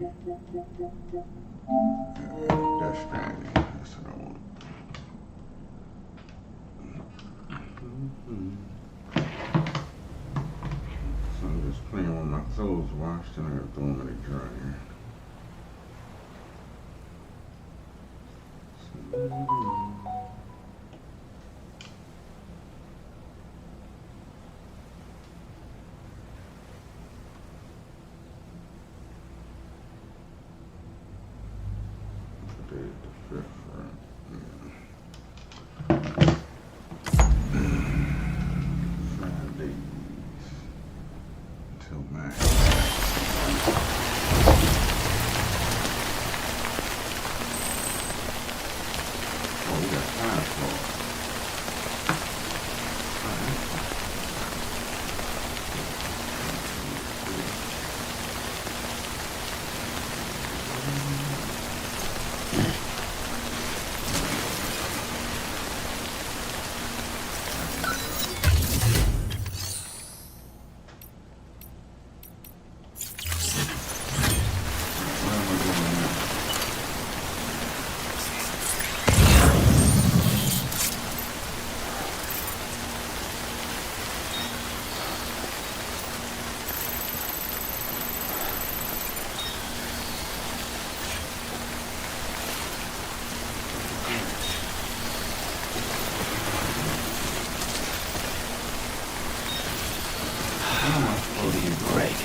That's Stranding. That's what I want. So I'm just playing with my clothes washed and I gotta throw them in the dryer. Today is the 5th, right? Yeah. Fridays till May. Oh, we got time for it. Where am I going now? How am I supposed to get Break.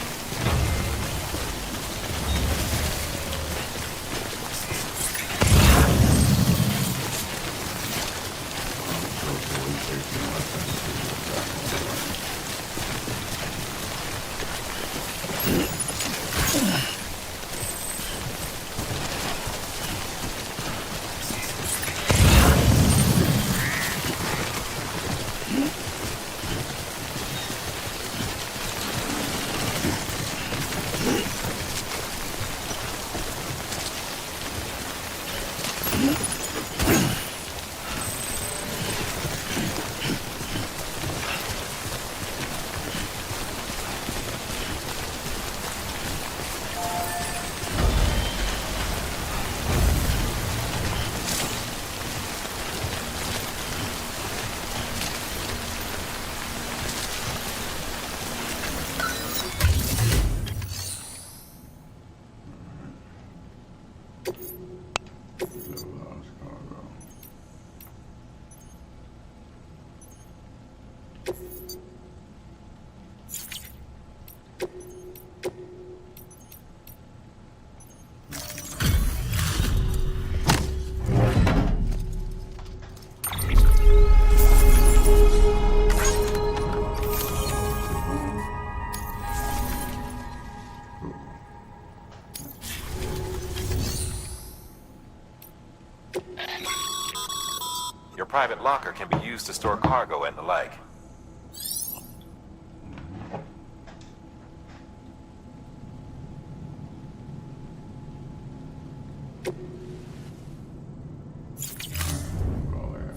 Lost cargo. Your private locker can be used to store cargo and the like. Go there.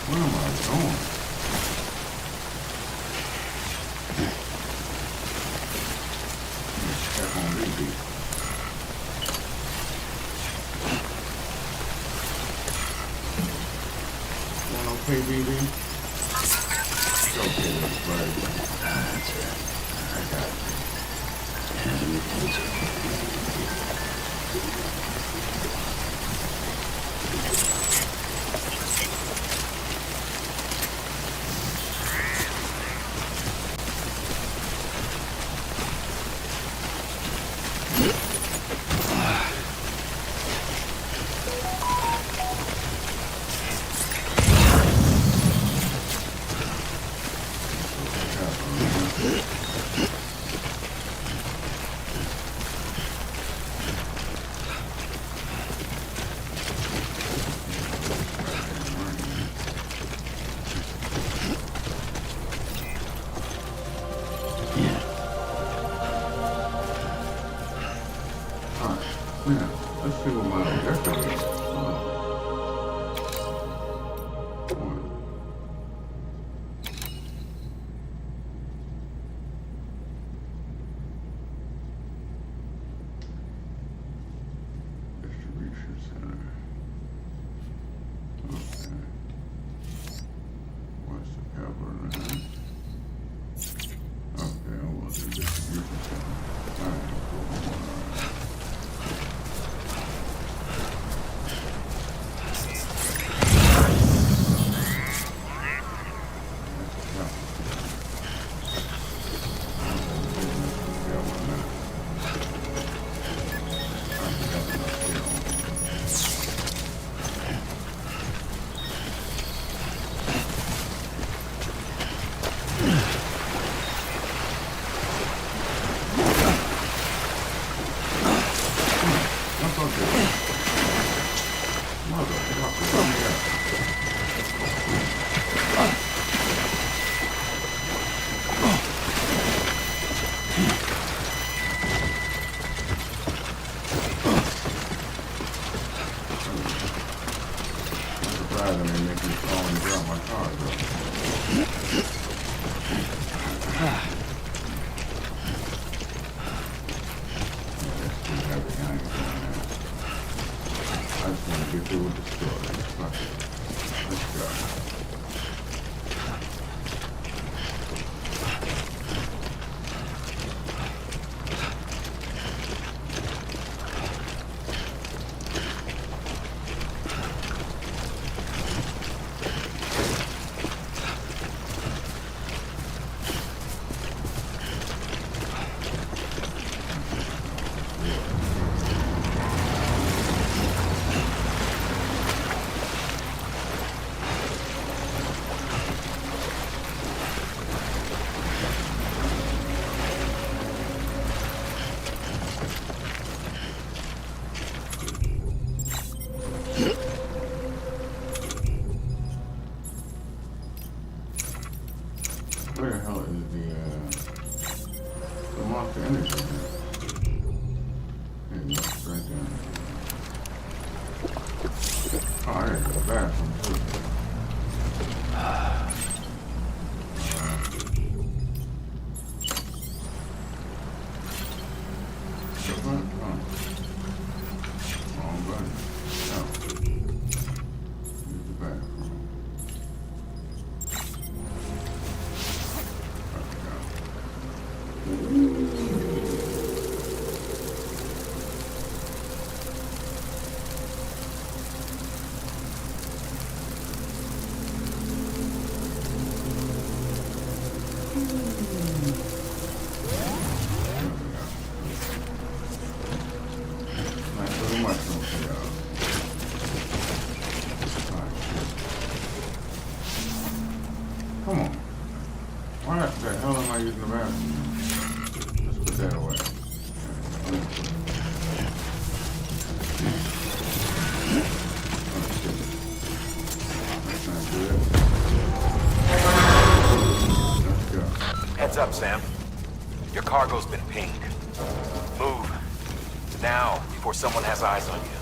Where am I going? Let's check on BB. Going okay, BB? It's okay, buddy. That's it. I got it. And you can too. Now, let's see what my objective is. One. Distribution center. Okay. What's the cover now? Okay, I was in distribution center. Alright, cool. Where the hell is the monster energy? There it is, right there. Oh, there's the bathroom too. Wrong button. No. Here's the bathroom. Nice little mushroom for y'all. Alright, come on. Why the hell am I using the bathroom? Let's put that away. That's not good. Let's go. Heads up, Sam. Your cargo's been pinged. Move. Now, before someone has eyes on you.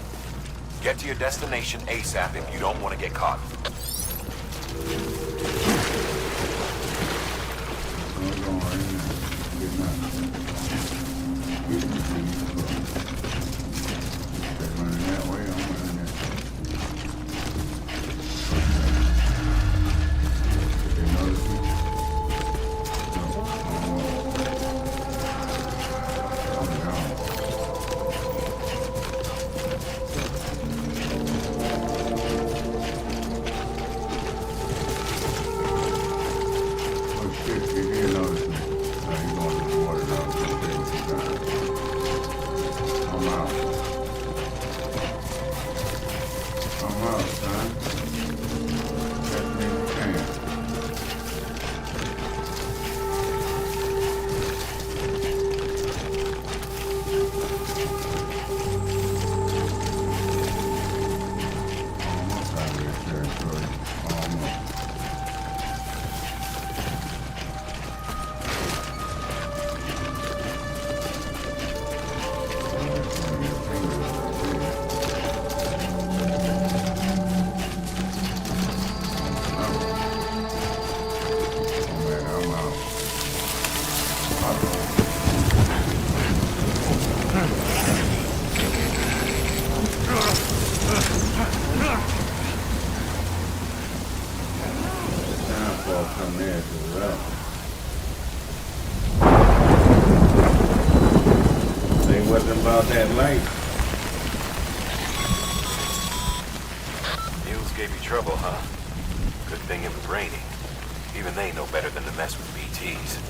Get to your destination ASAP if you don't want to get caught. I'm going right in there. Get nothing. They're running that way, I'm running that way. Did they notice me? No. I'm gone. Oh shit, they did notice me. Now you're going to the water now. Okay, about that light. Mules gave you trouble, huh? Good thing it was raining. Even they know better than to mess with BTs.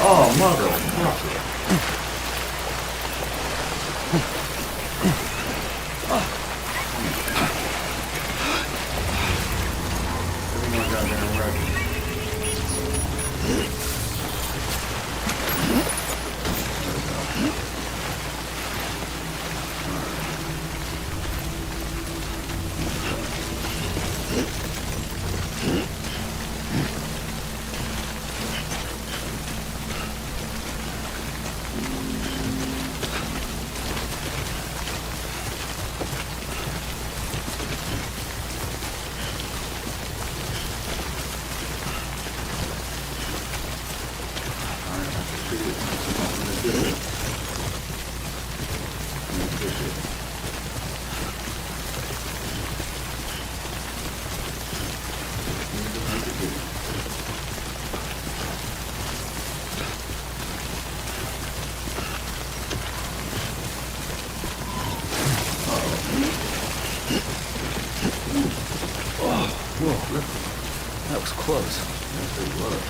Oh, motherfucker. Everyone goddamn ready. Whoa, that was close. Yes, it was.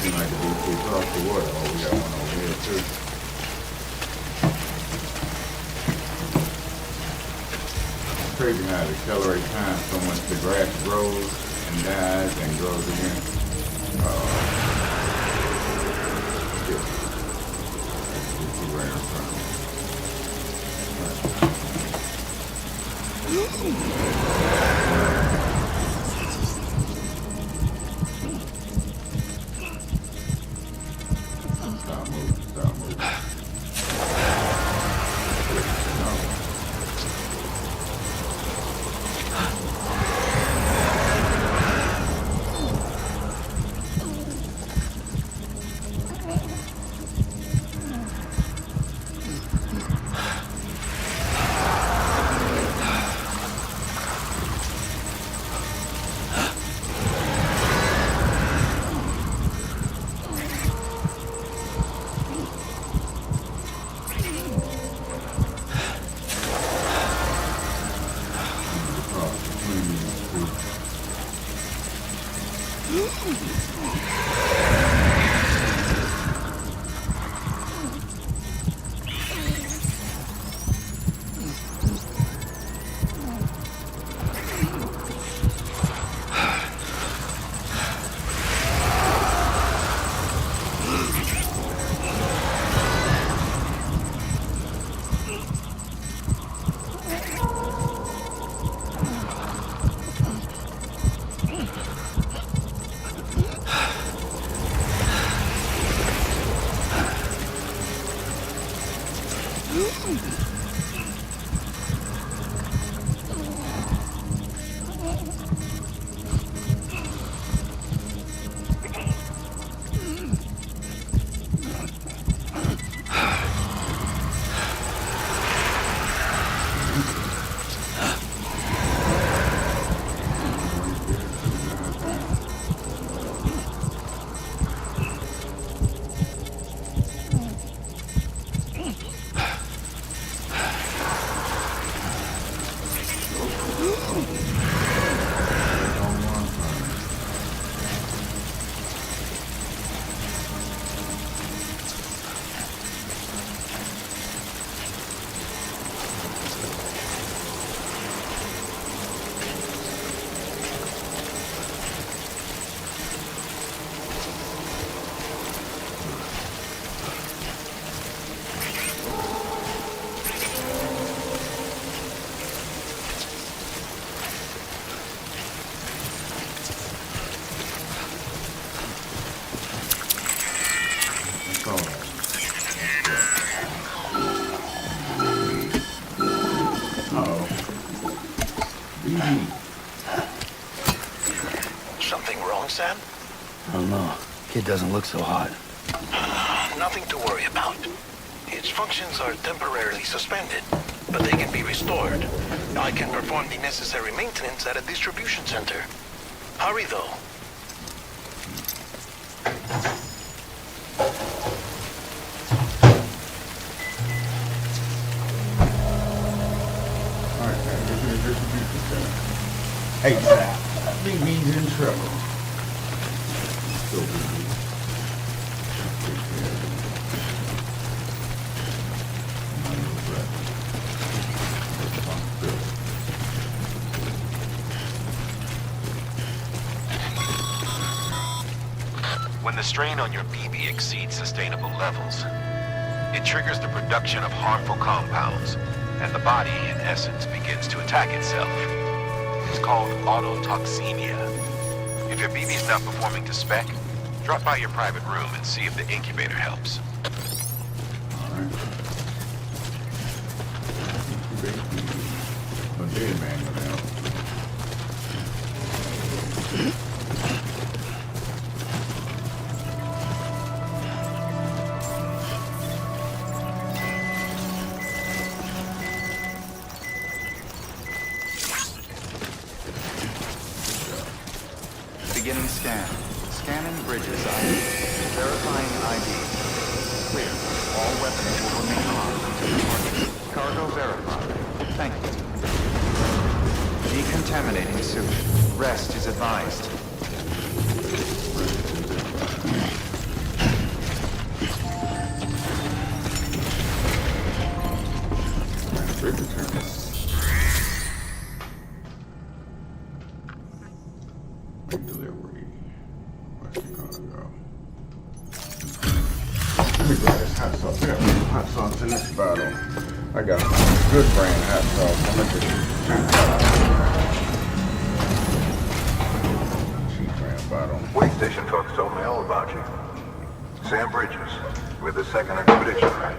Seems like the dude across the water. Oh, we got one over here too. It's crazy how it accelerates time so much. The grass grows and dies and grows again. Shit. It's right in front of me. Stop moving, stop moving. Something wrong, Sam? I don't know. Kid doesn't look so hot. Nothing to worry about. Its functions are temporarily suspended, but they can be restored. I can perform the necessary maintenance at a distribution center. Hurry, though. Alright, man, get to the distribution center. Hey, Zap. BB's in trouble. Still BB. When the strain on your BB exceeds sustainable levels, it triggers the production of harmful compounds, and the body, in essence, begins to attack itself. It's called autotoxemia. If your BB's not performing to spec, drop by your private room and see if the incubator helps. Alright. A dead man go down. Beginning scan. Scanning bridges ID. Verifying ID. Clear. All weapons will remain armed until departure. Cargo verified. Thank you. Decontaminating suit. Rest is advised. Delivery. Where's it gonna go? Let me grab this hot sauce. I got some hot sauce in this bottle. I got some good brand hot sauce. I'm gonna just cheap brand bottle. Way station folks told me all about you. Sam Bridges, with the second expedition, right?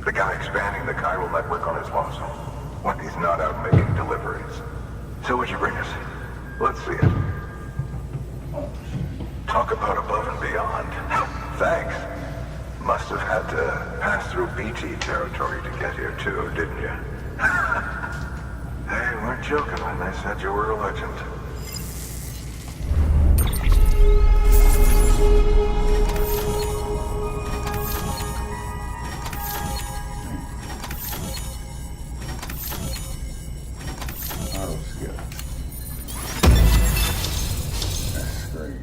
The guy expanding the chiral network on his lonesome, when he's not out making deliveries. So what'd you bring us? Let's see it. Talk about above and beyond. Thanks. Must have had to pass through BT territory to get here too, didn't you? They weren't joking when they said you were a legend. Auto skip. Escrade.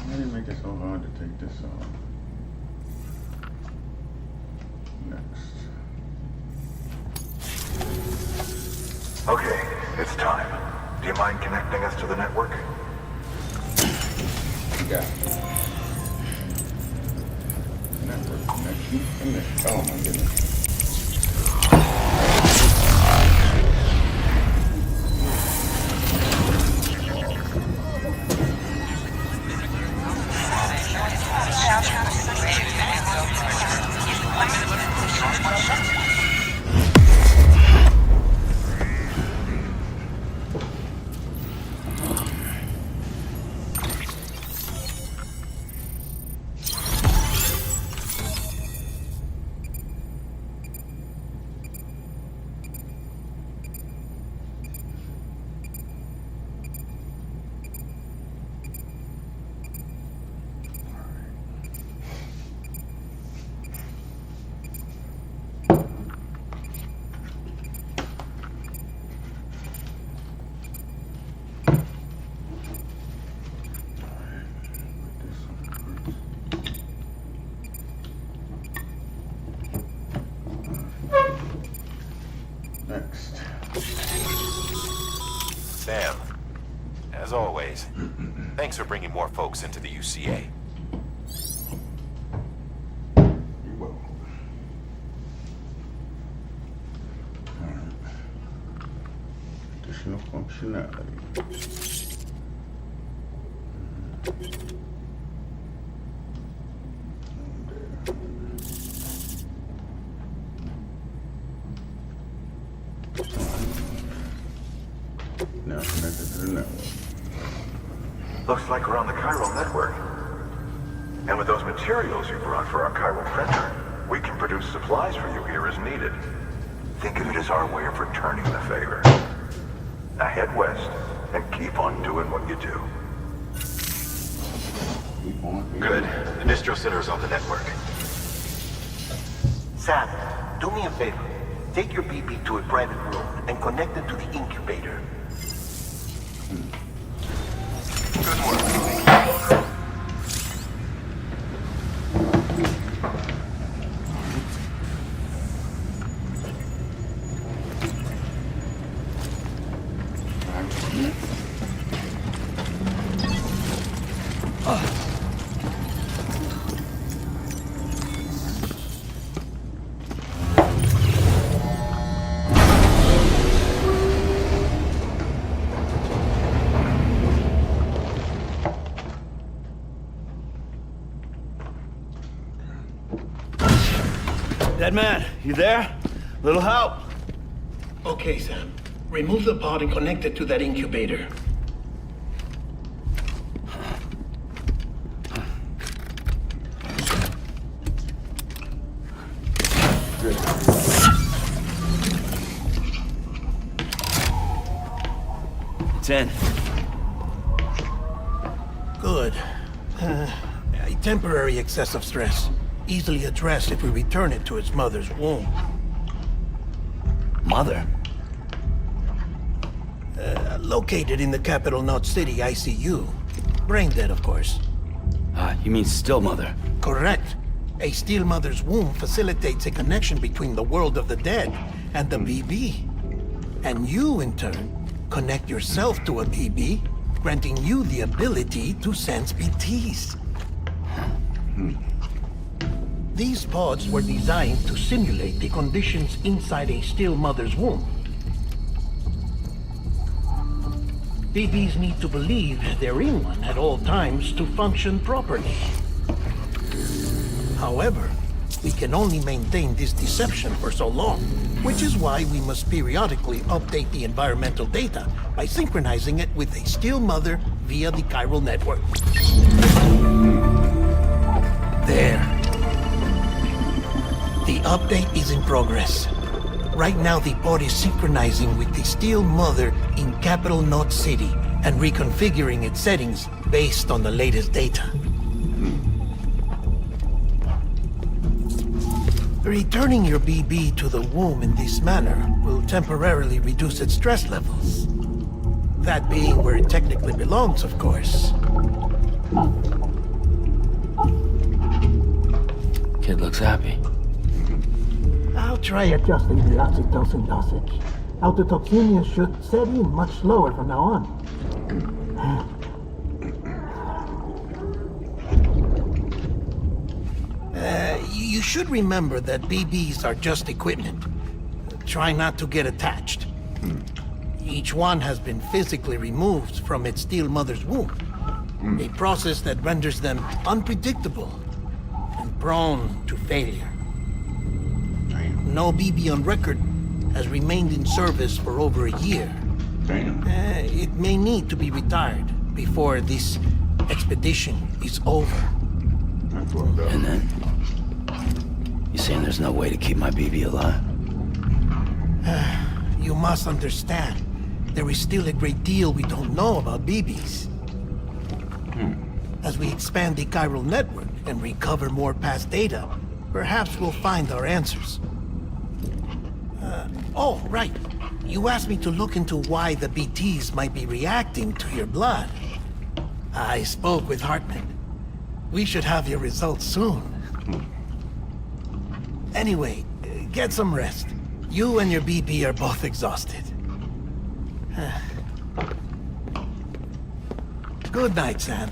Why did it make it so hard to take this off? Next. Okay, it's time. Do you mind connecting us to the network? Yeah. Network connection. Oh my goodness. Next. Sam, as always, thanks for bringing more folks into the UCA. You're welcome. Alright. Additional functionality. Now connected to the network. Looks like we're on the chiral network. And with those materials you brought for our chiral printer, we can produce supplies for you here as needed. Think of it as our way of returning the favor. Now head west and keep on doing what you do. Good. The distro center is on the network. Sam, do me a favor. Take your BB to a private room and connect it to the incubator. Good work. Dead man, you there? Little help? Okay, Sam. Remove the pod and connect it to that incubator. It's in. Good. A temporary excessive stress. Easily addressed if we return it to its mother's womb. Mother? Located in the capital Knot City ICU. Brain dead, of course. You mean still mother? Correct. A still mother's womb facilitates a connection between the world of the dead and the BB. And you, in turn, connect yourself to a BB, granting you the ability to sense BTs. These pods were designed to simulate the conditions inside a still mother's womb. BBs need to believe they're in one at all times to function properly. However, we can only maintain this deception for so long, which is why we must periodically update the environmental data by synchronizing it with a still mother via the chiral network. There. The update is in progress. Right now, the pod is synchronizing with the still mother in capital Knot City and reconfiguring its settings based on the latest data. Returning your BB to the womb in this manner will temporarily reduce its stress levels. That being where it technically belongs, of course. Kid looks happy. I'll try adjusting the oxytocin dosage. Autotoxemia should set in much slower from now on. You should remember that BBs are just equipment. Try not to get attached. Each one has been physically removed from its still mother's womb. A process that renders them unpredictable and prone to failure. No BB on record has remained in service for over a year. It may need to be retired before this expedition is over. And then? You saying there's no way to keep my BB alive? You must understand, there is still a great deal we don't know about BBs. As we expand the chiral network and recover more past data, perhaps we'll find our answers. Oh, right. You asked me to look into why the BTs might be reacting to your blood. I spoke with Hartman. We should have your results soon. Anyway, get some rest. You and your BB are both exhausted. Good night, Sam.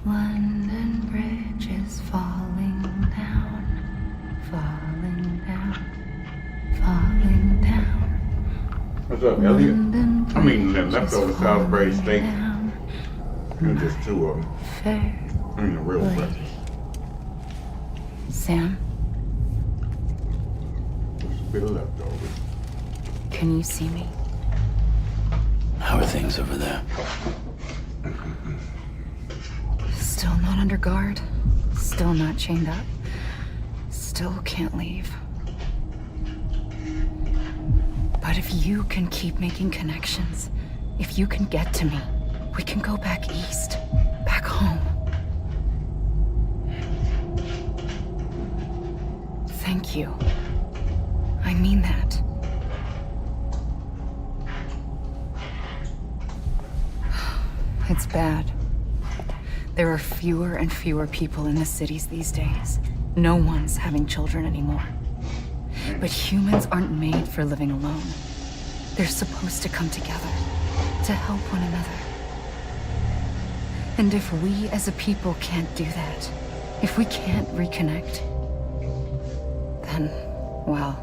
London Bridge is falling down, falling down, falling down. What's up, Elliot? London I mean, that Bridge leftover is Salisbury falling steak. down. There's just two of them. Fair I mean, the real lady. breakfast. Sam, Just a bit of leftovers. can you see me? How are things over there? Still not under guard. Still not chained up. Still can't leave. But if you can keep making connections, if you can get to me, we can go back east. Back home. Thank you. I mean that. It's bad. There are fewer and fewer people in the cities these days. No one's having children anymore. But humans aren't made for living alone. They're supposed to come together, to help one another. And if we as a people can't do that, if we can't reconnect, then, well,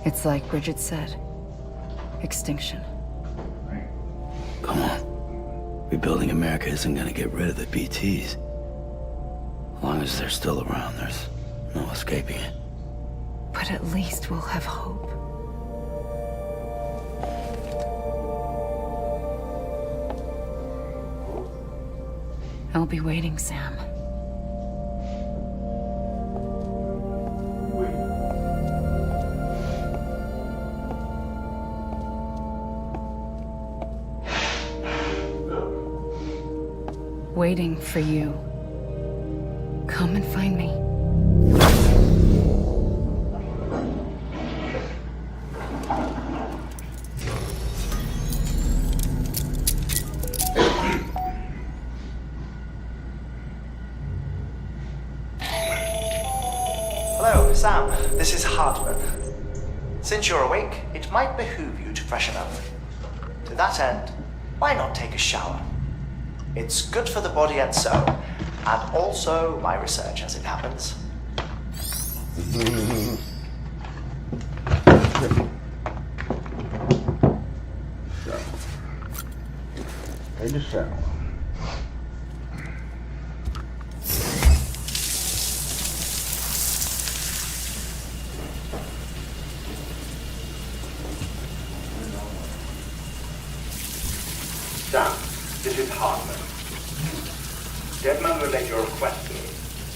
it's like Bridget said, extinction. Come on. Rebuilding America isn't gonna get rid of the BTs. As long as they're still around, there's no escaping it. But at least we'll have hope. I'll be waiting, Sam. Waiting for you. Come and find me. Hello, Sam. This is Hartman. Since you're awake, it might behoove you to freshen up. To that end, why not take a shower? It's good for the body and soul, and also my research as it happens. Take a shower. Sam, this is Hartman. Deadman relayed your request to me,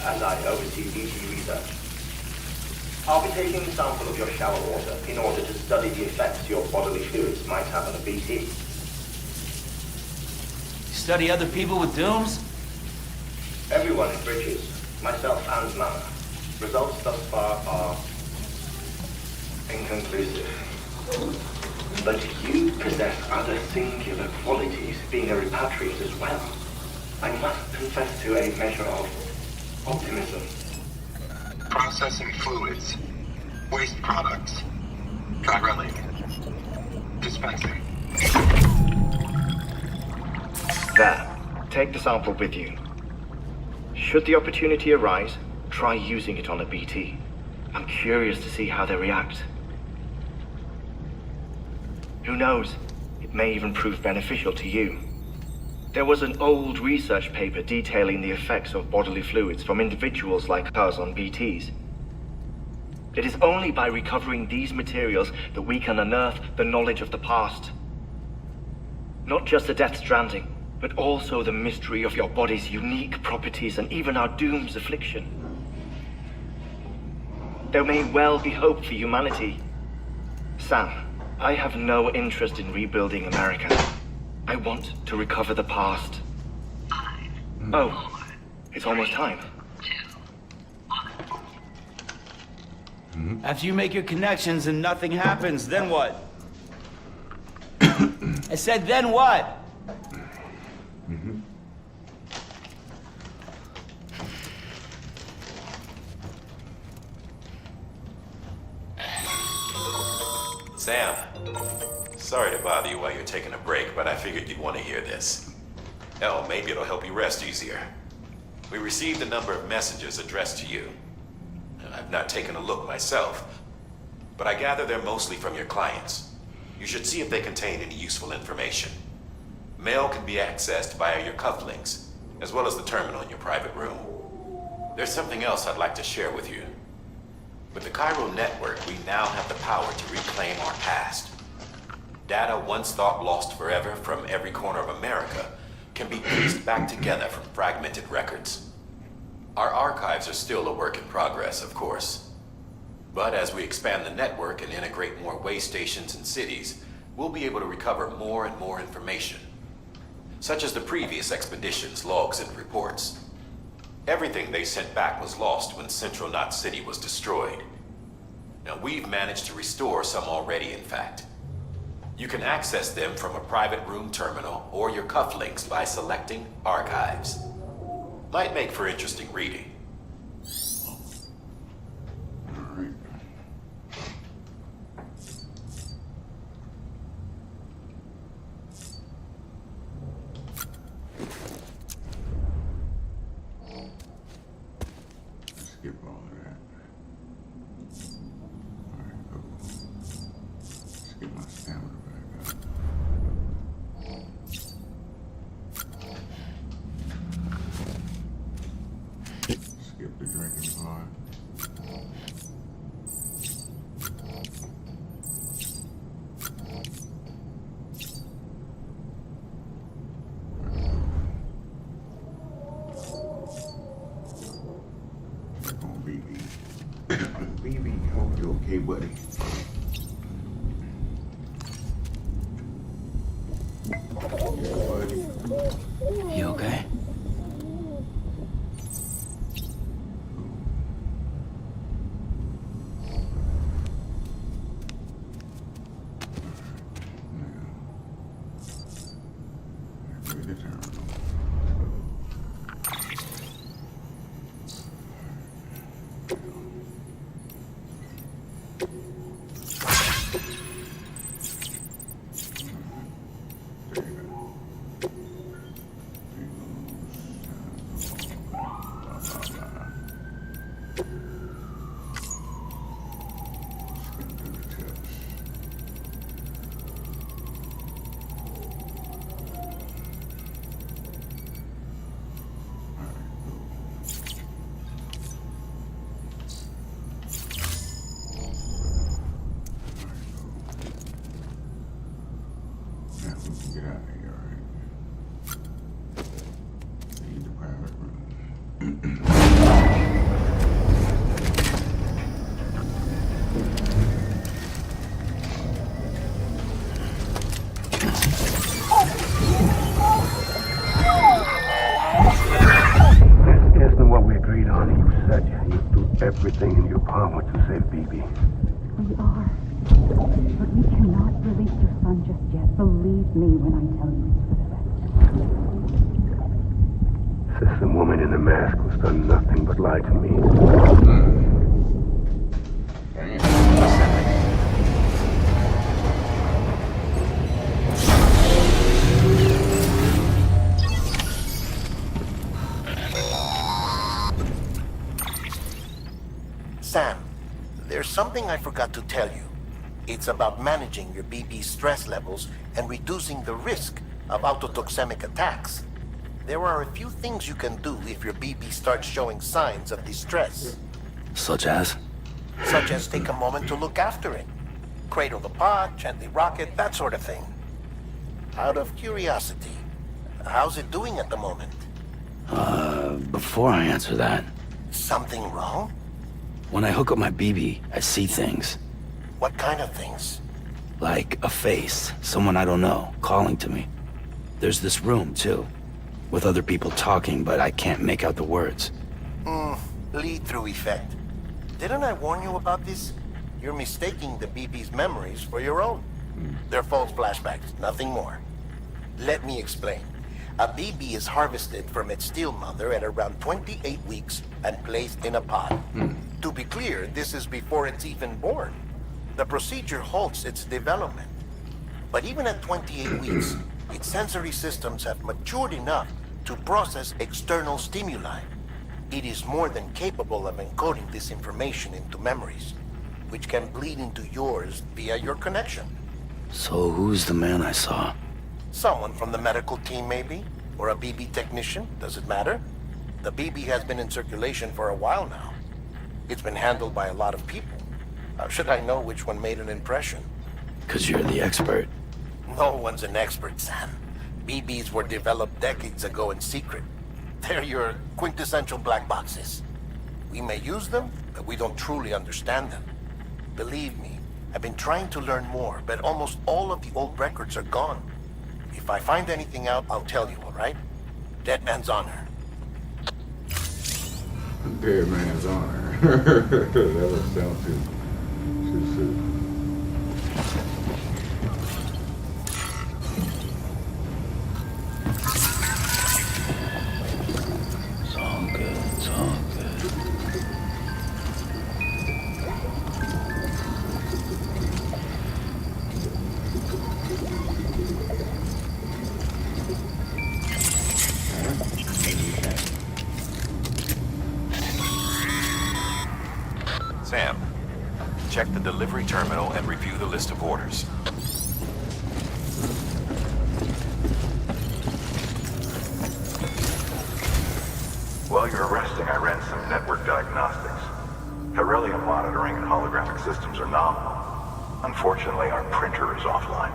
as I oversee BT research. I'll be taking a sample of your shower water in order to study the effects your bodily fluids might have on a BT. Study other people with dooms? Everyone in Bridges, myself and Mama. Results thus far are inconclusive. But you possess other singular qualities, being a repatriate as well. I must confess to a measure of optimism. Processing fluids. Waste products. Chirelli. Dispensing. There. Take the sample with you. Should the opportunity arise, try using it on a BT. I'm curious to see how they react. Who knows? It may even prove beneficial to you. There was an old research paper detailing the effects of bodily fluids from individuals like us on BTs. It is only by recovering these materials that we can unearth the knowledge of the past. Not just the Death Stranding, but also the mystery of your body's unique properties and even our doom's affliction. There may well be hope for humanity. Sam, I have no interest in rebuilding America. I want to recover the past. Oh, it's almost time. After you make your connections and nothing happens, then what? I said, then what? Sam, sorry to bother you while you're taking a break, but I figured you'd want to hear this. Hell, maybe it'll help you rest easier. We received a number of messages addressed to you. I've not taken a look myself, but I gather they're mostly from your clients. You should see if they contain any useful information. Mail can be accessed via your cufflinks, as well as the terminal in your private room. There's something else I'd like to share with you. With the Cairo network, we now have the power to reclaim our past. Data once thought lost forever from every corner of America can be pieced back together from fragmented records. Our archives are still a work in progress, of course. But as we expand the network and integrate more way stations and cities, we'll be able to recover more and more information, such as the previous expedition's logs and reports. Everything they sent back was lost when Central Knot City was destroyed. Now, we've managed to restore some already, in fact. You can access them from a private room terminal or your cufflinks by selecting Archives. Might make for interesting reading. Alright. Skip all of that. Alright, cool. Let's get my stamina back up. Skip the drinking part. Check on BB. BB, hope you okay, buddy. Yeah, buddy. You okay? Read the terminal. There you go. Blah, blah, blah. Skim through the tips. Alright, cool. Now we can get out of here, alright? Leave the private room. This isn't what we agreed on. You said you'd do everything in your power to save BB. We are. But you cannot release your son just yet. Believe me when I tell you it's for the best. System woman in the mask who's done nothing but lie to me. Sam, there's something I forgot to tell you. It's about managing your BB stress levels and reducing the risk of autotoxemic attacks. There are a few things you can do if your BB starts showing signs of distress, Such as? such as take a moment to look after it. Cradle the pod, gently rock it, that sort of thing. Out of curiosity, how's it doing at the moment? Before I answer that, Something wrong? when I hook up my BB, I see things. What kind of things? Like a face, someone I don't know, calling to me. There's this room, too, with other people talking, but I can't make out the words. Lead-through effect. Didn't I warn you about this? You're mistaking the BB's memories for your own. They're false flashbacks, nothing more. Let me explain. A BB is harvested from its steel mother at around 28 weeks and placed in a pod. To be clear, this is before it's even born. The procedure halts its development. But even at 28 weeks, Its sensory systems have matured enough to process external stimuli. It is more than capable of encoding this information into memories, which can bleed into yours via your connection. So who's the man I saw? Someone from the medical team, maybe? Or a BB technician? Does it matter? The BB has been in circulation for a while now. It's been handled by a lot of people. How should I know which one made an impression? 'Cause you're the expert. No one's an expert, Sam. BBs were developed decades ago in secret. They're your quintessential black boxes. We may use them, but we don't truly understand them. Believe me, I've been trying to learn more, but almost all of the old records are gone. If I find anything out, I'll tell you, all right? Dead man's honor. Dead man's honor. That would sound too soon. It's all good. It's all good. Sam, check the delivery terminal and review the list of orders. While you're resting, I ran some network diagnostics. Beryllium monitoring and holographic systems are nominal. Unfortunately, our printer is offline.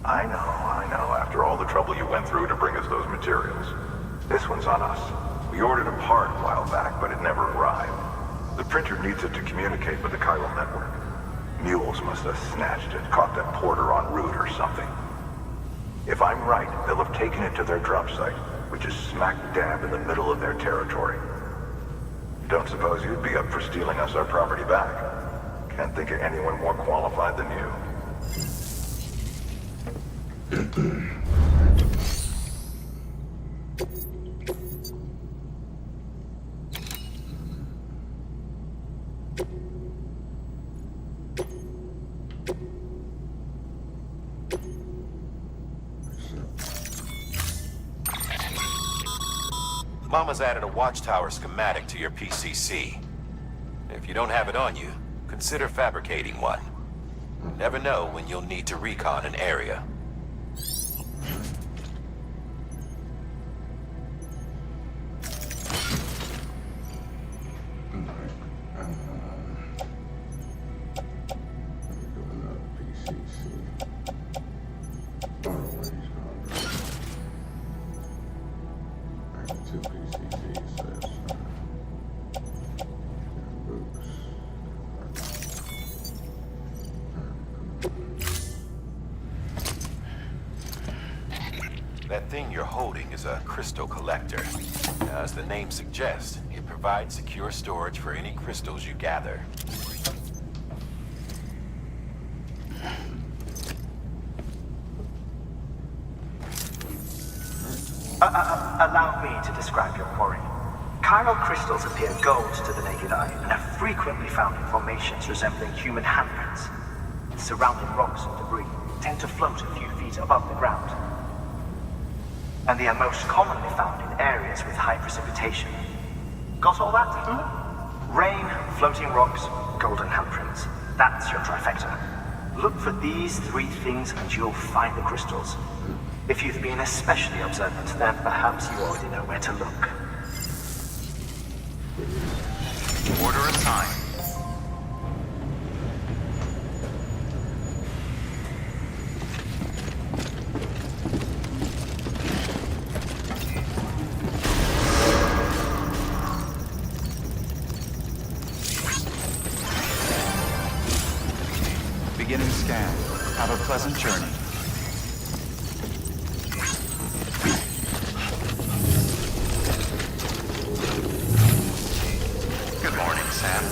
I know, after all the trouble you went through to bring us those materials. This one's on us. We ordered a part a while back, but it never arrived. The printer needs it to communicate with the chiral network. Mules must have snatched it, caught that porter en route or something. If I'm right, they'll have taken it to their drop site, which is smack dab in the middle of their territory. Don't suppose you'd be up for stealing us our property back? Can't think of anyone more qualified than you. Mama's added a watchtower schematic to your PCC. If you don't have it on you, consider fabricating one. You never know when you'll need to recon an area. That thing you're holding is a crystal collector. As the name suggests, it provides secure storage for any crystals you gather. Allow me to describe your quarry. Chiral crystals appear gold to the naked eye and are frequently found in formations resembling human handprints. Surrounding rocks and debris tend to float a few feet above the ground. And they are most commonly found in areas with high precipitation. Got all that? Rain, floating rocks, golden handprints. That's your trifecta. Look for these three things and you'll find the crystals. If you've been especially observant, then perhaps you already know where to look. Order assigned. Beginning scan. Have a pleasant journey. Good morning, Sam.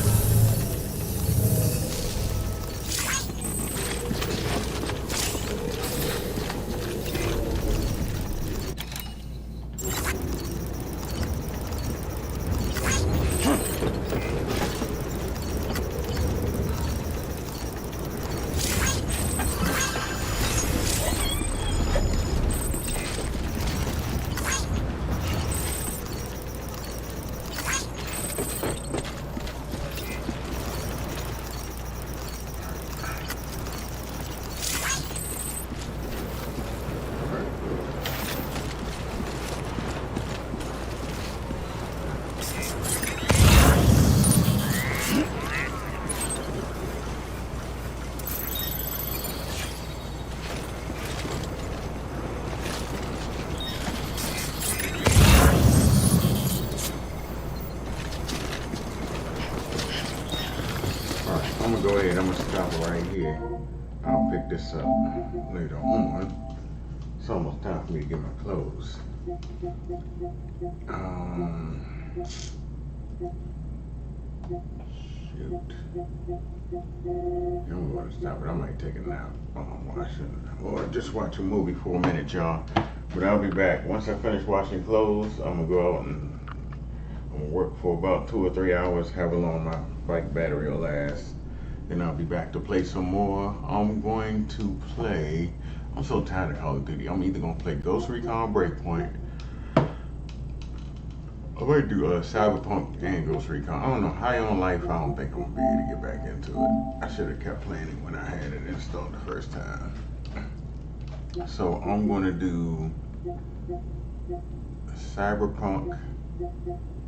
I'm gonna go ahead. I'm gonna stop right here. I'll pick this up later on. It's almost time for me to get my clothes. Shoot. I'm going to stop it. I might take a nap while I'm washing. Or just watch a movie for a minute, y'all. But I'll be back. Once I finish washing clothes, I'm going to go out and I'm gonna work for about 2 or 3 hours, however long my bike battery will last. Then I'll be back to play some more. I'm going to play... I'm so tired of Call of Duty. I'm either going to play Ghost Recon Breakpoint. I might do Cyberpunk and Ghost Recon. I don't know. High on Life, I don't think I'm going to be able to get back into it. I should have kept playing it when I had it installed the first time. So I'm going to do Cyberpunk,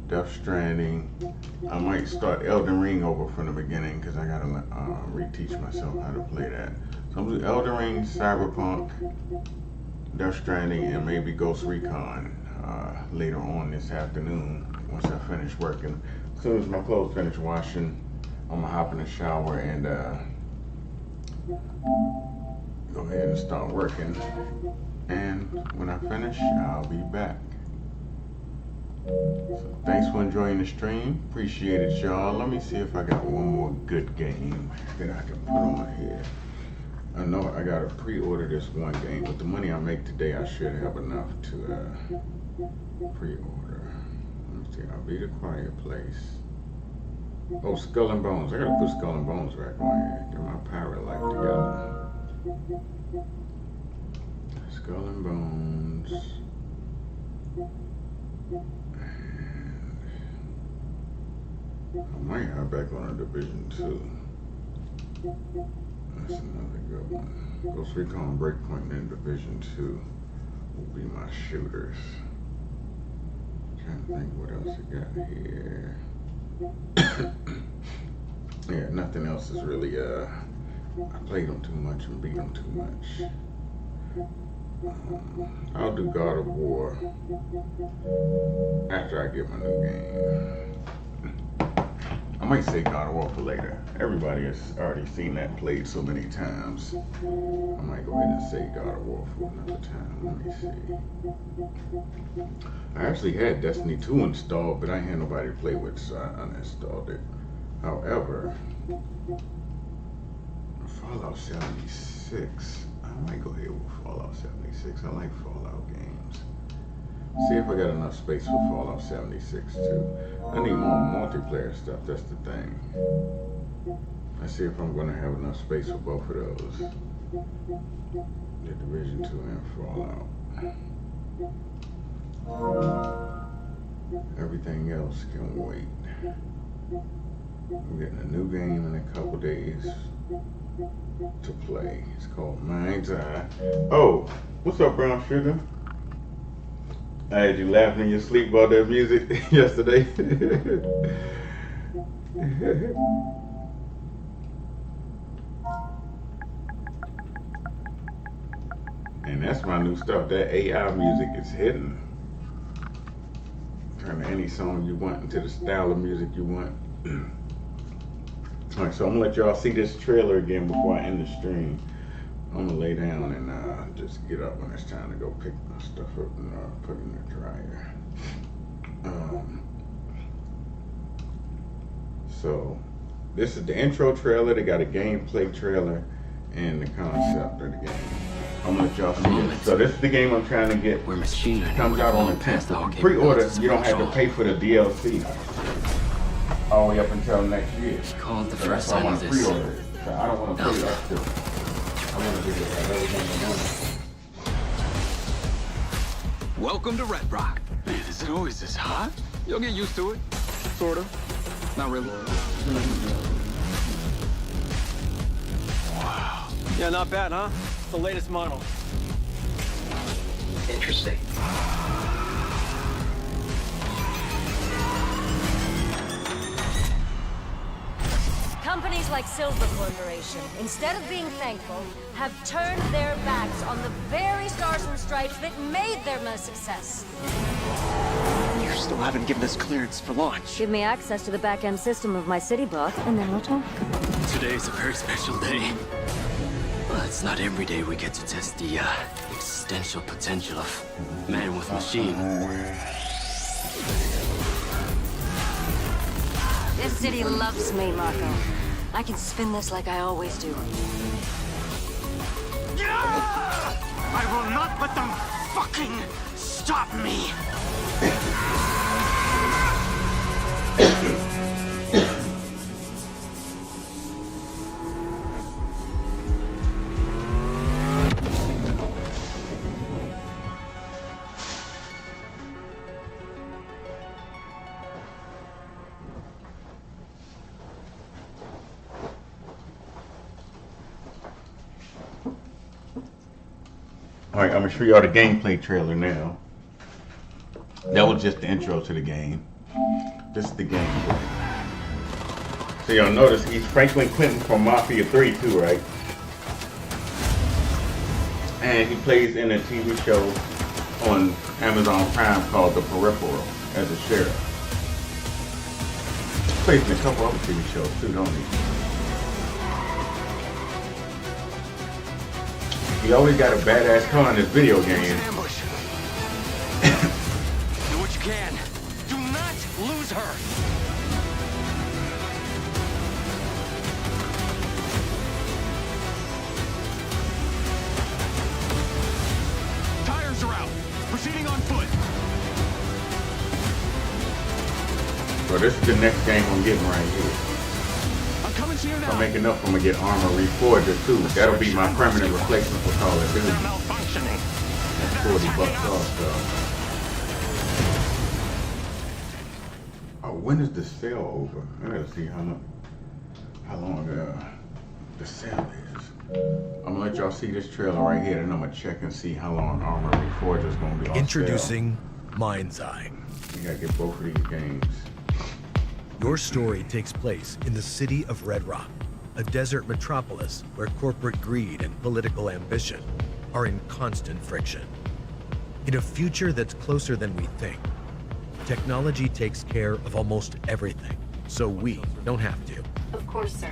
Death Stranding. I might start Elden Ring over from the beginning because I got to reteach myself how to play that. So I'm going to do Elden Ring, Cyberpunk, Death Stranding, and maybe Ghost Recon later on this afternoon once I finish working. As soon as my clothes finish washing, I'm gonna hop in the shower and go ahead and start working. And when I finish, I'll be back. So thanks for enjoying the stream. Appreciate it, y'all. Let me see if I got one more good game that I can put on here. I know I gotta pre-order this one game. With the money I make today, I should have enough to pre-order. Let me see. I'll be the Quiet Place. Oh, Skull and Bones. I gotta put Skull and Bones back on here. Get my pirate life together. Skull and Bones. And I might have back on a Division 2. That's another good one. Ghost Recon Breakpoint and Division 2 will be my shooters. Trying to think what else I got here. Yeah, nothing else is really, I played them too much and beat them too much. I'll do God of War after I get my new game. I might say God of War for later. Everybody has already seen that played so many times. I might go ahead and say God of War for another time. Let me see. I actually had Destiny 2 installed, but I ain't had nobody to play with, so I uninstalled it. However, Fallout 76. I might go ahead with Fallout 76. I like Fallout games. See if I got enough space for Fallout 76 too. I need more multiplayer stuff, that's the thing. Let's see if I'm gonna have enough space for both of those. The Division 2 and Fallout. Everything else can wait. I'm getting a new game in a couple days to play. It's called Mind's Eye. Oh, what's up, Brown Sugar? I had you laughing in your sleep about that music yesterday. And that's my new stuff. That AI music is hidden. Turn any song you want into the style of music you want. Alright, so I'm gonna let y'all see this trailer again before I end the stream. I'm gonna lay down and just get up when it's time to go pick my stuff up and put it in the dryer. So this is the intro trailer. They got a gameplay trailer and the concept of the game. I'm gonna let y'all see it. So this is the game I'm trying to get. We're machine learning. Comes out on the 10th. Pre-order, you don't have to pay for the DLC all the way up until next year. Called the So first that's why I sign want of to this. pre-order it. So I don't want to pay extra. I want to get everything I want. Welcome to Red Rock. Man, is it always this hot? You'll get used to it. Sort of. Not really. Wow. Yeah, not bad, huh? It's the latest model. Interesting. Companies like Silver Corporation, instead of being thankful, have turned their backs on the very stars and stripes that made them a success. You still haven't given us clearance for launch. Give me access to the back-end system of my city bot, and then we'll talk. Today is a very special day. Well, it's not every day we get to test the existential potential of man with machine. This city loves me, Marco. I can spin this like I always do. I will not let them fucking stop me! Alright, I'm gonna show y'all the gameplay trailer now. That was just the intro to the game. This is the gameplay. So y'all notice he's Franklin Quentin from Mafia 3 too, right? And he plays in a TV show on Amazon Prime called The Peripheral as a sheriff. He plays in a couple other TV shows too, don't he? He always got a badass car in his video game. Ambush. Do what you can. Do not lose her. Tires are out. Proceeding on foot. So this is the next game I'm getting right here. I'm coming to you now. If I make enough, I'm gonna get Armor Reforger too. That'll be my permanent replacement for Call of Duty. Malfunctioning. That's $40 off though. Oh, when is the sale over? I gotta see how long the sale is. I'm gonna let y'all see this trailer right here, and I'm gonna check and see how long Armor Reforger is gonna be on Introducing Mind's Eye. sale. You gotta get both of these games. Your story takes place in the city of Red Rock, a desert metropolis where corporate greed and political ambition are in constant friction. In a future that's closer than we think, technology takes care of almost everything, so we don't have to. Of course, sir.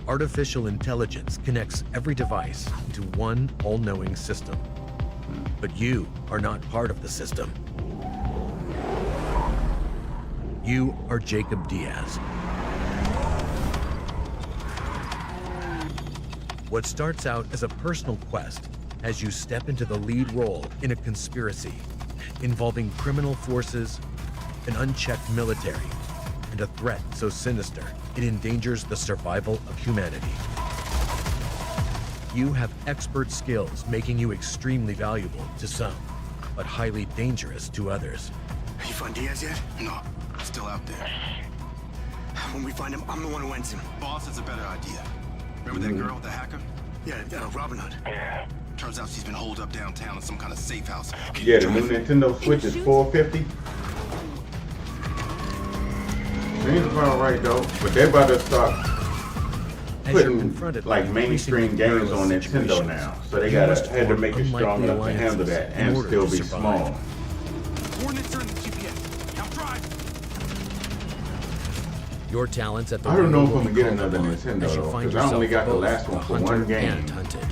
Artificial intelligence connects every device into one all-knowing system. But you are not part of the system. You are Jacob Diaz. What starts out as a personal quest as you step into the lead role in a conspiracy involving criminal forces, an unchecked military, and a threat so sinister it endangers the survival of humanity. You have expert skills making you extremely valuable to some, but highly dangerous to others. You find Diaz yet? No, still out there. When we find him, I'm the one who ends him. Boss, it's a better idea. Remember that girl, the hacker? Yeah, Robin Hood. Yeah. Turns out she's been holed up downtown in some kind of safe house. Yeah, the new Nintendo Switch is $450. Seems about right though, but they're about to start putting like mainstream games on Nintendo now, so they had to make it strong enough to handle that and still be small. Coordinates are in the GPS. Now drive. Your talents at the I don't know if I'm will gonna be get called another upon Nintendo as you though, find because I only got the yourself last one both for a one hunter game. and hunted.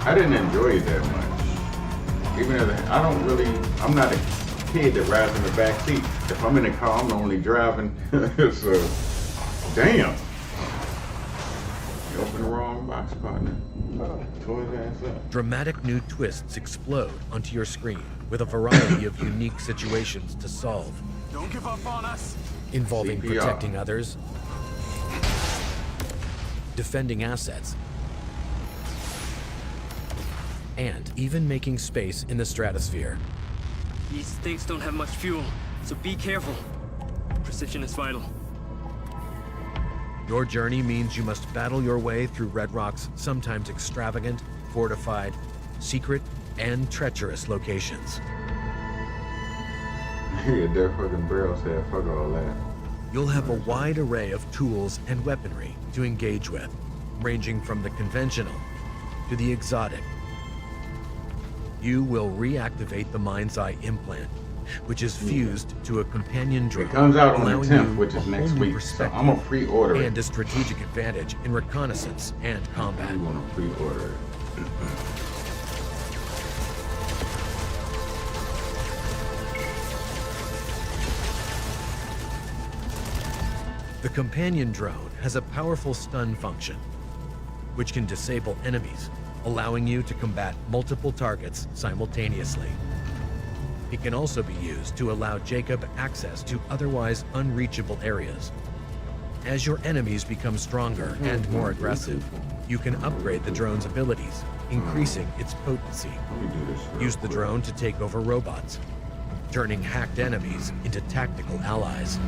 I didn't enjoy it that much. Even if I'm not a kid that rides in the back seat. If I'm in the car, I'm only driving. So, damn. You open the wrong box, partner. Tore his ass up. Dramatic new twists explode onto your screen with a variety of unique situations to solve, Don't give up on us. involving CPR. protecting others, defending assets, and even making space in the stratosphere. These things don't have much fuel, so be careful. Precision is vital. Your journey means you must battle your way through Red Rock's sometimes extravagant, fortified, secret, and treacherous locations. Yeah, their fucking barrel said, fuck all that. You'll have a wide array of tools and weaponry to engage with, ranging from the conventional to the exotic. You will reactivate the Mind's Eye implant which is fused to a companion drone. It comes out on the allowing 10th, you which is a next whole new week. So perspective I'm gonna pre-order it. and a strategic advantage in reconnaissance and combat. I'm gonna pre-order it. The companion drone has a powerful stun function, which can disable enemies, allowing you to combat multiple targets simultaneously. It can also be used to allow Jacob access to otherwise unreachable areas. As your enemies become stronger and more aggressive, you can upgrade the drone's abilities, increasing its potency. Use the drone to take over robots, turning hacked enemies into tactical allies.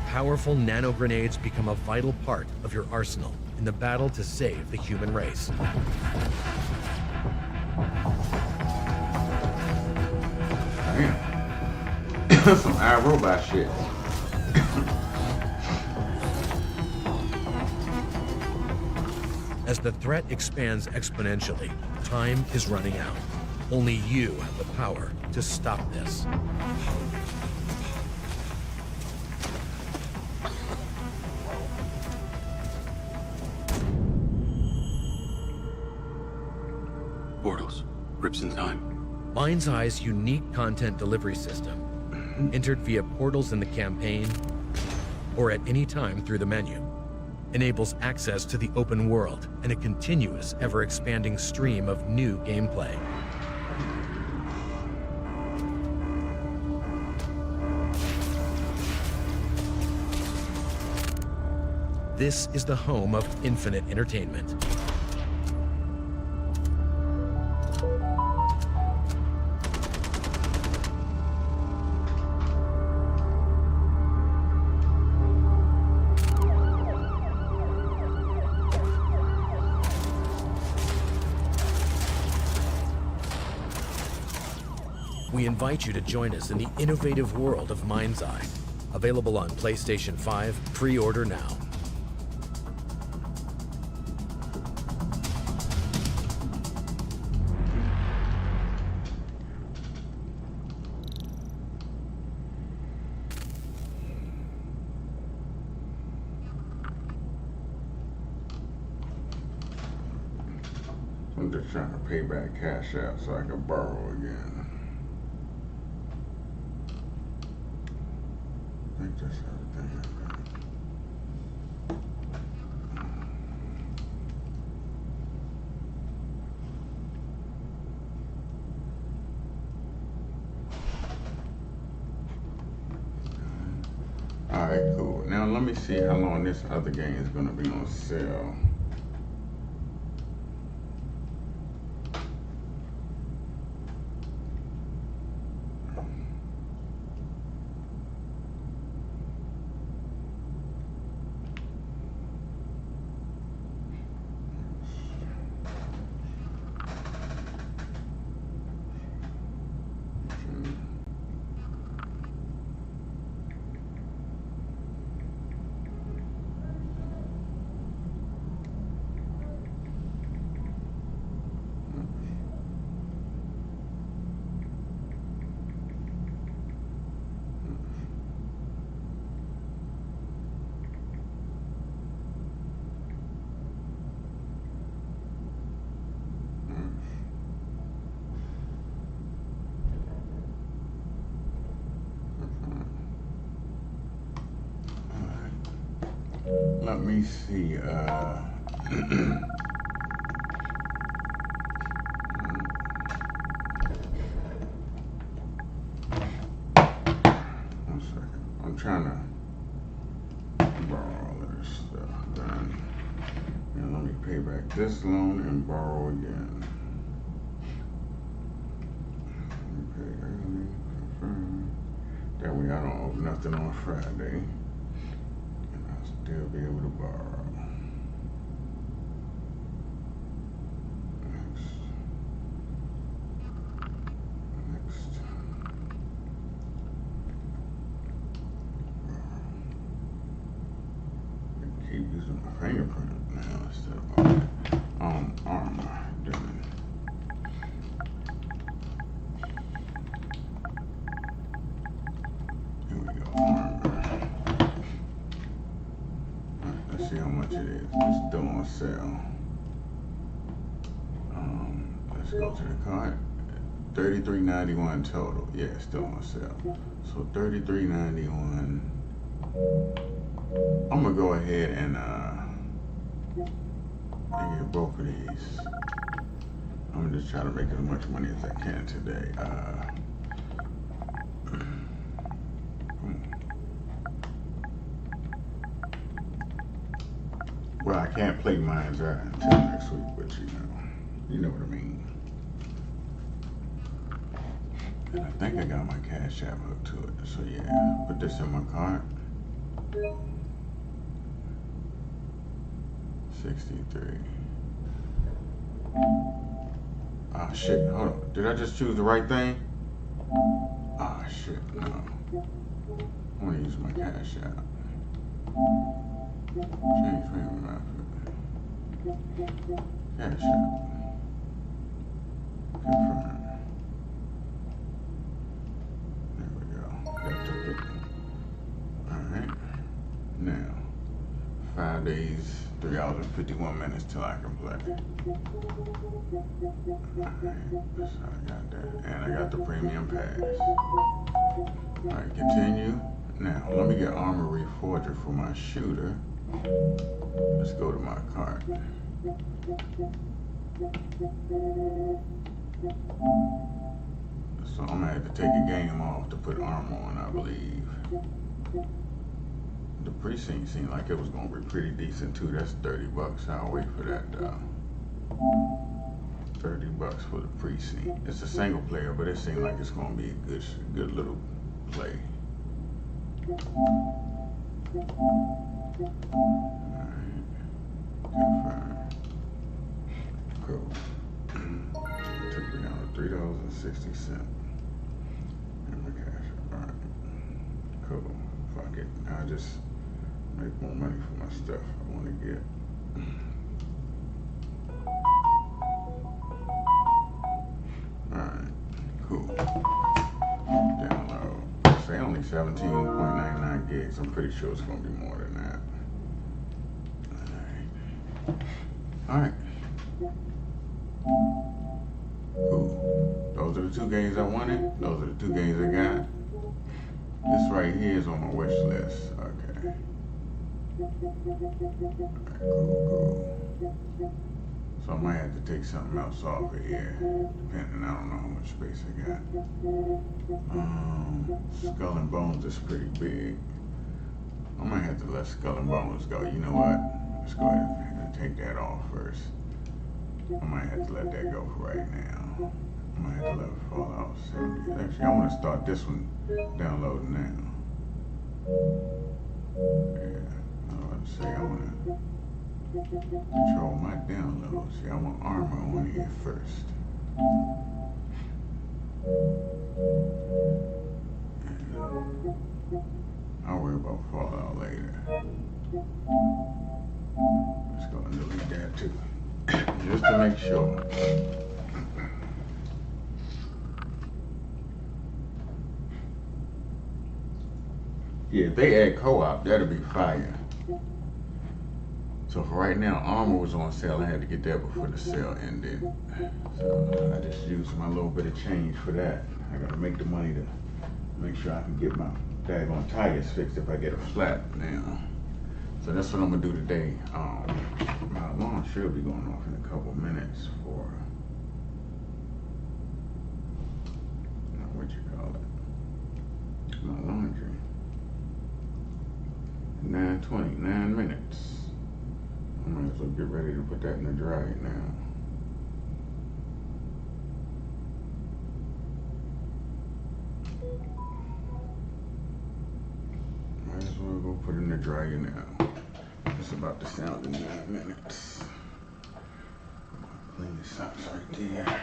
Powerful nano grenades become a vital part of your arsenal in the battle to save the human race. Damn. Some iRobot shit. As the threat expands exponentially, time is running out. Only you have the power to stop this. Portals. Rips in time. Mind's Eye's unique content delivery system, entered via portals in the campaign or at any time through the menu, enables access to the open world and a continuous, ever-expanding stream of new gameplay. This is the home of infinite entertainment. We invite you to join us in the innovative world of Mind's Eye. Available on PlayStation 5, pre-order now. I'm just trying to pay back Cash App so I can borrow again. I think that's everything I got. Alright, cool. Now let me see how long this other game is gonna be on sale. Let me see, one second. I'm trying to borrow all of this stuff. And let me pay back this loan and borrow again. Let me pay early, confirm. That way I don't owe nothing on Friday. Still be able to borrow. Next. Keep using my fingerprint now. sale. Let's go to the cart. $33.91 total. Yeah, it's still on sale. So $33.91. I'm gonna go ahead and get both of these. I'm just trying to make as much money as I can today. Well, I can't play Mind's Eye until next week, but you know what I mean. And I think I got my Cash App hooked to it. So yeah, put this in my cart. 63. Ah, shit, hold on. Did I just choose the right thing? Ah, shit, no. I want to use my Cash App. Change payment method. Cash App. Confirm. There we go. That took it. Alright. Now, 5 days, 3 hours and 51 minutes till I can play. Alright, so I got that. And I got the premium pass. Alright, continue. Now, let me get Armor Reforger for my shooter. Let's go to my cart. So I'm gonna have to take a game off to put armor on, I believe. The precinct seemed like it was gonna be pretty decent too. That's $30. I'll wait for that though. $30 for the precinct. It's a single player, but it seemed like it's gonna be a good little play. Alright. Confirm. Cool. Took me down to $3.60. And my cash. Alright. Cool. Fuck it. I'll just make more money for my stuff I want to get. Alright. Cool. Download. Say only 17.99 gigs. I'm pretty sure it's going to be more than that. Alright. Cool. Those are the 2 games I wanted. Those are the 2 games I got. This right here is on my wish list. Okay. Alright, cool. So I might have to take something else off of here. Depending, I don't know how much space I got. Skull and Bones is pretty big. I might have to let Skull and Bones go. You know what? Let's go ahead and take that off first. I might have to let that go for right now. I might have to let Fallout 70. Actually, I want to start this one downloading now. Yeah, I was about to say I want to control my downloads. See, I want armor on here first. And I'll worry about Fallout later. Let's go and delete that too. Just to make sure. Yeah, if they add co-op, that'll be fire. So for right now, armor was on sale. I had to get that before the sale ended. So I just used my little bit of change for that. I gotta make the money to make sure I can get my daggone tires fixed if I get a flat now. So that's what I'm gonna do today. My alarm should be going off in a couple minutes for, what you call it? My laundry. 9:20, 9 minutes. I might as well get ready to put that in the dryer now. Might as well go put it in the dryer now. It's about to sound in 9 minutes. Clean the socks right there.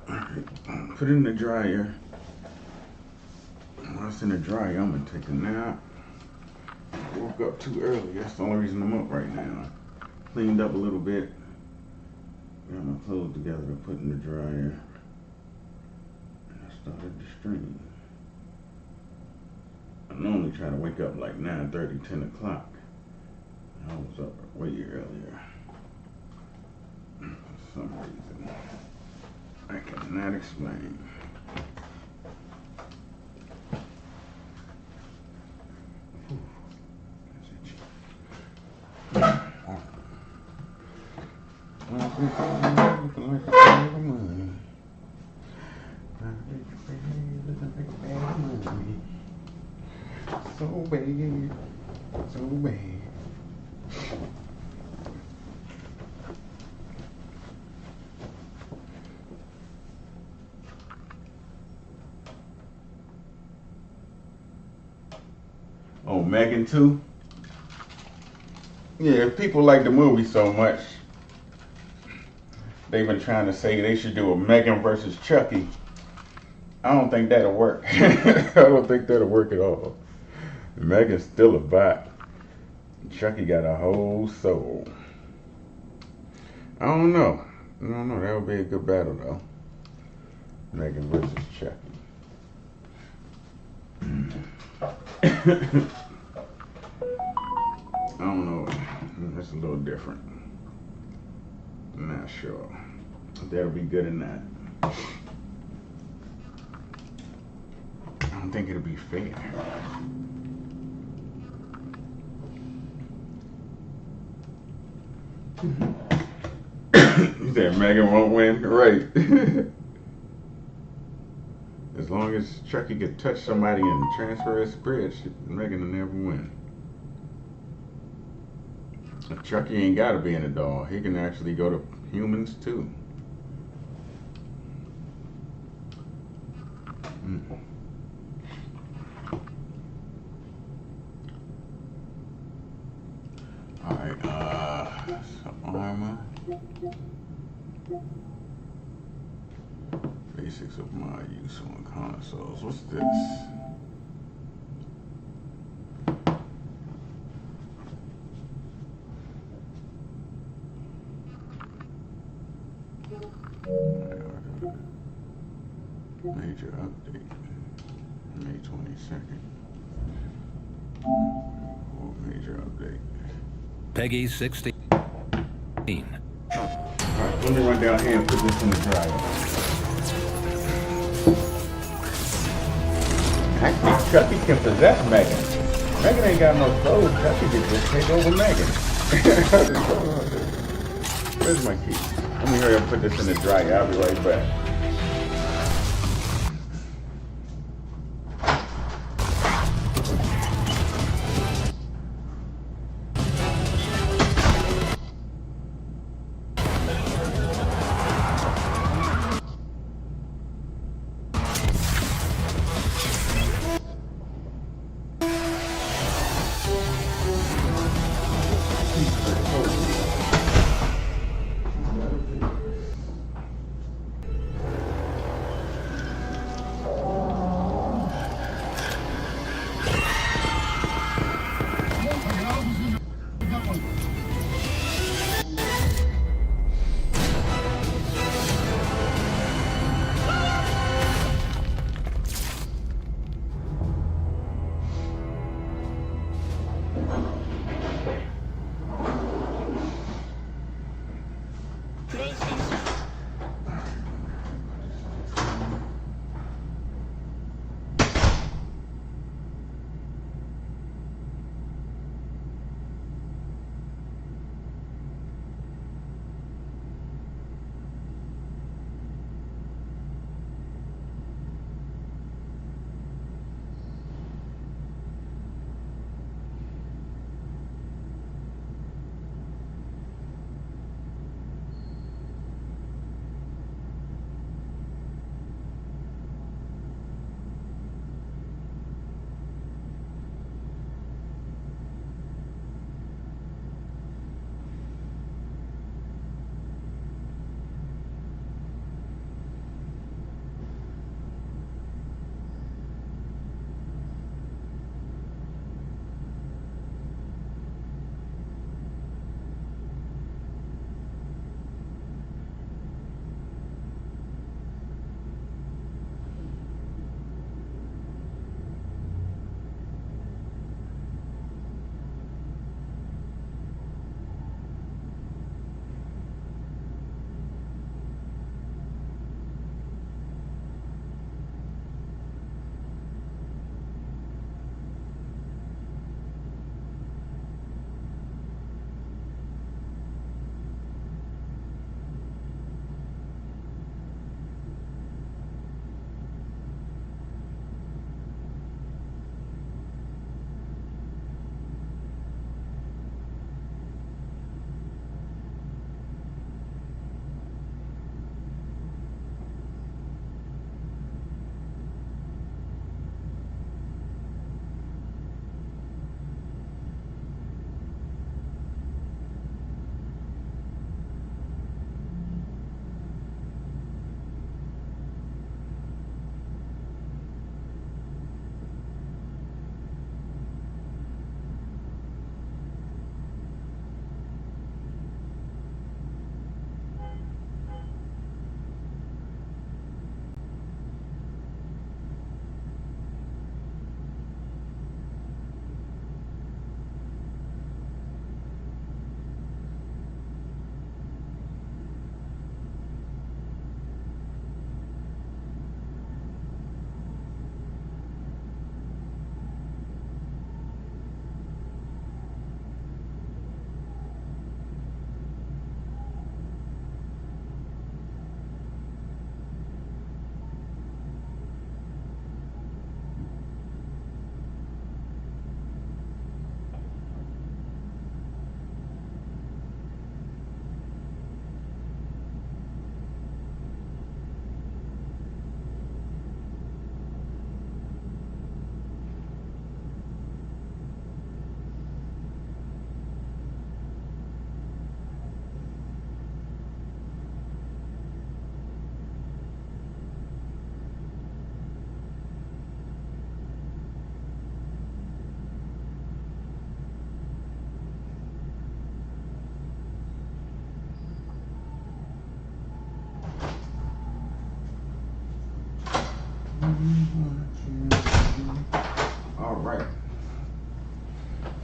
Alright, put it in the dryer. While it's in the dryer, I'm gonna take a nap. I woke up too early. That's the only reason I'm up right now. Cleaned up a little bit. Got my clothes together to put in the dryer. And I started the stream. I normally try to wake up like 9:30, 10 o'clock. I was up way earlier. For some reason. I cannot explain. So bad, so bad. Oh, Megan too? Yeah, if people like the movie so much, they've been trying to say they should do a Megan versus Chucky. I don't think that'll work. I don't think that'll work at all. Megan's still a bot. Chucky got a whole soul. I don't know. That would be a good battle though. Megan versus Chucky. I don't know. It's a little different. I'm not sure if that'll be good or not. I don't think it'll be fair. You said Megan won't win? Right. As long as Chucky could touch somebody and transfer his spirit, Megan will never win. Chucky ain't gotta be in a doll. He can actually go to humans too. Alright, some armor. Basics of my use on consoles. What's this? Major update. May 22nd. Oh, major update. Peggy 16. Alright, let me run down here and put this in the dryer. Actually, Chucky can possess Megan. Megan ain't got no clothes. Chucky can just take over Megan. Where's my key? Let me hurry up and put this in the dryer. I'll be right back.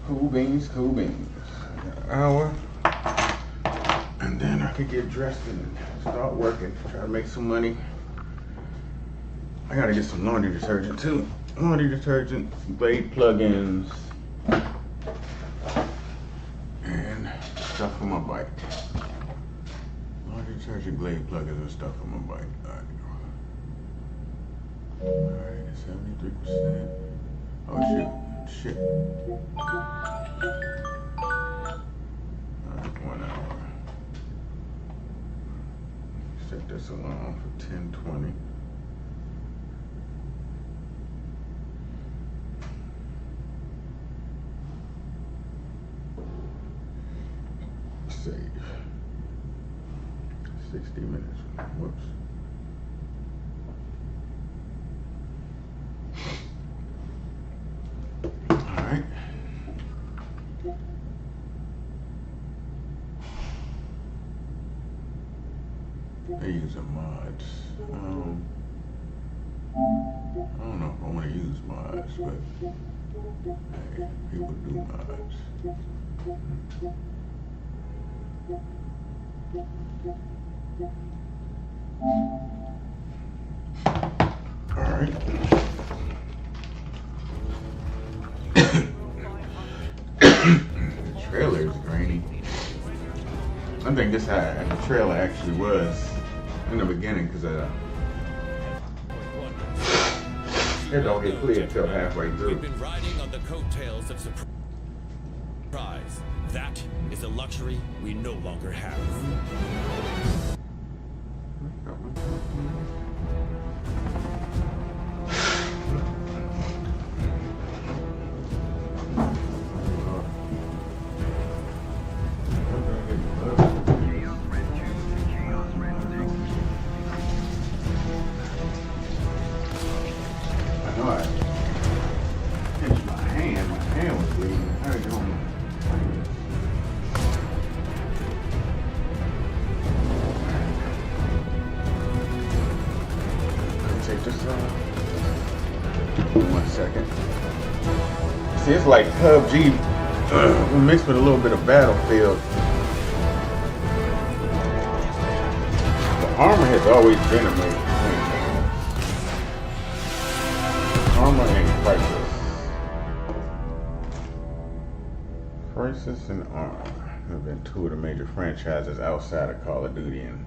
Cool beans, cool beans. An hour. And then I could get dressed and start working. Try to make some money. I gotta get some laundry detergent too. Laundry detergent, blade plugins, and stuff for my bike. Laundry detergent, blade plugins, and stuff for my bike. Alright, 73%. Oh shit. Alright, 1 hour. Set this alarm for 10:20. Save. 60 minutes. Whoops. Alright. They're using mods. I don't know if I want to use mods, but hey, people do mods. Alright. The trailer is grainy. I think this how the trailer actually was in the beginning, because it don't get clear until halfway through. We've been riding on the coattails of surprise. That is a luxury we no longer have. See, it's like PUBG mixed with a little bit of Battlefield. The armor has always been amazing. Armor and Crisis. Crisis and Armor have been two of the major franchises outside of Call of Duty and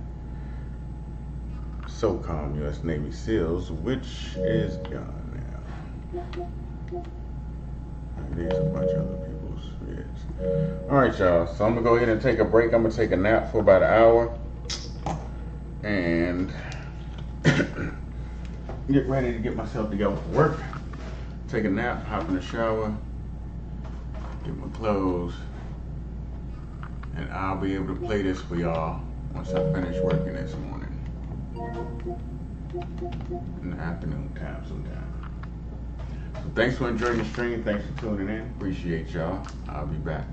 SOCOM U.S. Navy SEALs, which is gone now. These are a bunch of other people's vids. Alright, y'all. So I'm going to go ahead and take a break. I'm going to take a nap for about an hour. And get ready to get myself together for work. Take a nap, hop in the shower, get my clothes. And I'll be able to play this for y'all once I finish working this morning. In the afternoon time sometime. So thanks for enjoying the stream. Thanks for tuning in. Appreciate y'all. I'll be back.